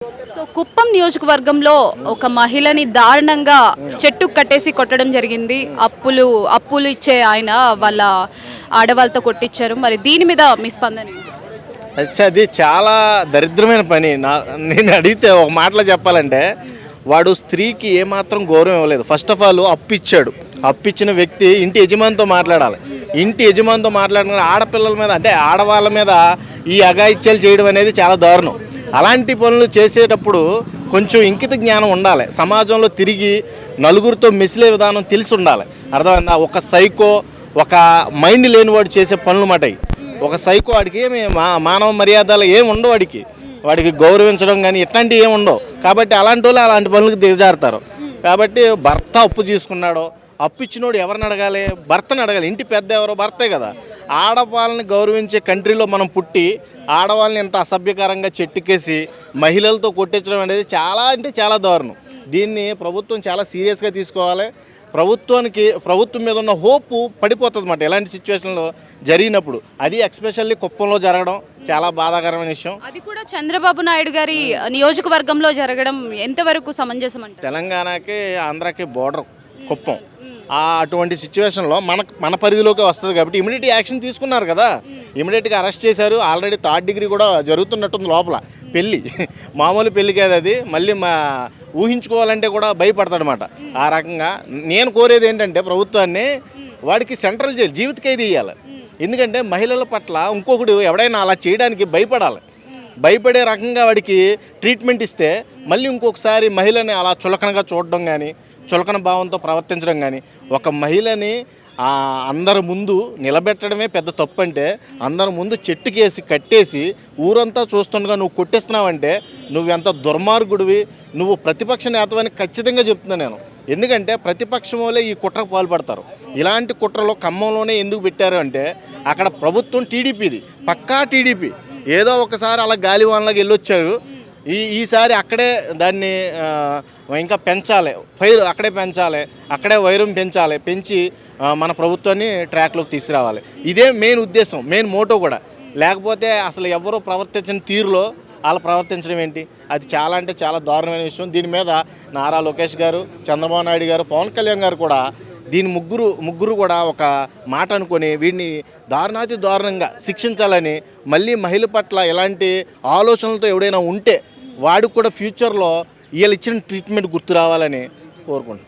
So Kuppam నియోజకవర్గంలో ఒక మహిళని దారుణంగా చెట్టు కట్టేసి కొట్టడం జరిగింది. అప్పులు ఇచ్చే ఆయన వాళ్ళ ఆడవాళ్ళతో కొట్టించారు. మరి దీని మీద మీ స్పందన ఏంటి? అది చాలా దరిద్రమైన పని. నేను అడిగితే ఒక మాటలో చెప్పాలంటే వాడు స్త్రీకి ఏమాత్రం గౌరవం ఇవ్వలేదు. ఫస్ట్ ఆఫ్ ఆల్ అప్పిచ్చాడు. అప్పిచ్చిన వ్యక్తి ఇంటి యజమానితో మాట్లాడాలి. ఇంటి యజమానితో మాట్లాడిన ఆడపిల్లల మీద అంటే ఆడవాళ్ళ మీద ఈ అఘాయిత్యాలు చేయడం అనేది చాలా దారుణం. అలాంటి పనులు చేసేటప్పుడు కొంచెం ఇంకిత జ్ఞానం ఉండాలి. సమాజంలో తిరిగి నలుగురితో మెసిలే విధానం తెలిసి ఉండాలి. అర్థమైందా? ఒక సైకో, ఒక మైండ్ లేనివాడు చేసే పనులు మాట. ఒక సైకో వాడికి ఏమి మానవ మర్యాదలు ఏమి ఉండవు. వాడికి గౌరవించడం కానీ ఇట్లాంటివి ఏమి ఉండవు. కాబట్టి అలాంటి వాళ్ళు అలాంటి పనులకు దిగజారుతారు. కాబట్టి భర్త అప్పు తీసుకున్నాడో, అప్పు ఇచ్చినోడు ఎవరిని అడగాలి? భర్తను అడగాలి. ఇంటి పెద్ద ఎవరో భర్తే కదా. ఆడవాళ్ళని గౌరవించే కంట్రీలో మనం పుట్టి ఆడవాళ్ళని ఎంత అసభ్యకరంగా చెట్టుకేసి మహిళలతో కొట్టించడం అనేది చాలా అంటే చాలా దారుణం. దీన్ని ప్రభుత్వం చాలా సీరియస్గా తీసుకోవాలి. ప్రభుత్వం మీద ఉన్న హోపు పడిపోతుంది అన్నమాట ఇలాంటి సిచ్యువేషన్లో జరిగినప్పుడు. అది ఎక్స్పెషల్లీ కుప్పంలో జరగడం చాలా బాధాకరమైన విషయం. అది కూడా చంద్రబాబు నాయుడు గారి నియోజకవర్గంలో జరగడం ఎంతవరకు సమంజసం అంటే? తెలంగాణకి ఆంధ్రాకి బోర్డర్ కుప్పం. అటువంటి సిచ్యువేషన్లో మన పరిధిలోకి వస్తుంది కాబట్టి ఇమీడియట్ యాక్షన్ తీసుకున్నారు కదా. ఇమీడియట్గా అరెస్ట్ చేశారు. ఆల్రెడీ 3rd డిగ్రీ కూడా జరుగుతున్నట్టుంది లోపల. పెళ్ళి మామూలు పెళ్ళి కాదు అది. మళ్ళీ ఊహించుకోవాలంటే కూడా భయపడతాడనమాట. ఆ రకంగా నేను కోరేది ఏంటంటే ప్రభుత్వాన్ని వాడికి సెంట్రల్ జైలు జీవిత ఖైదీ ఇవ్వాలి. ఎందుకంటే మహిళల పట్ల ఇంకొకడు ఎవడైనా అలా చేయడానికి భయపడాలి. భయపడే రకంగా వాడికి ట్రీట్మెంట్ ఇస్తే మళ్ళీ ఇంకొకసారి మహిళని అలా చులకనగా చూడడం కానీ, చులకన భావంతో ప్రవర్తించడం కానీ, ఒక మహిళని అందరి ముందు నిలబెట్టడమే పెద్ద తప్పు. అంటే అందరి ముందు చెట్టుకేసి కట్టేసి ఊరంతా చూస్తుండగా నువ్వు కొట్టేస్తున్నావంటే నువ్వెంత దుర్మార్గుడివి. నువ్వు ప్రతిపక్ష నేతవని ఖచ్చితంగా చెప్తున్నాను నేను. ఎందుకంటే ప్రతిపక్షం వాళ్ళే ఈ కుట్రకు పాల్పడతారు. ఇలాంటి కుట్రలో ఖమ్మంలోనే ఎందుకు పెట్టారు అంటే అక్కడ ప్రభుత్వం టీడీపీది, పక్కా టీడీపీ. ఏదో ఒకసారి అలా గాలివాన్లాగా వెళ్ళొచ్చారు. ఈసారి అక్కడే దాన్ని ఇంకా పెంచాలి, ఫైర్ అక్కడే పెంచాలి, అక్కడే వైరం పెంచి మన ప్రభుత్వాన్ని ట్రాక్లోకి తీసుకురావాలి. ఇదే మెయిన్ ఉద్దేశం, మెయిన్ మోటో కూడా. లేకపోతే అసలు ఎవరో ప్రవర్తించిన తీరులో వాళ్ళు ప్రవర్తించడం ఏంటి? అది చాలా అంటే చాలా దారుణమైన విషయం. దీని మీద నారా లోకేష్ గారు, చంద్రబాబు నాయుడు గారు, పవన్ కళ్యాణ్ గారు కూడా దీని ముగ్గురు కూడా ఒక మాట అనుకొని వీడిని దారుణాతి దారుణంగా శిక్షించాలని, మళ్ళీ మహిళ పట్ల ఎలాంటి ఆలోచనలతో ఎవడైనా ఉంటే వాడికి కూడా ఫ్యూచర్లో వీళ్ళు ఇచ్చిన ట్రీట్మెంట్ గుర్తు రావాలని కోరుకుంటున్నాను.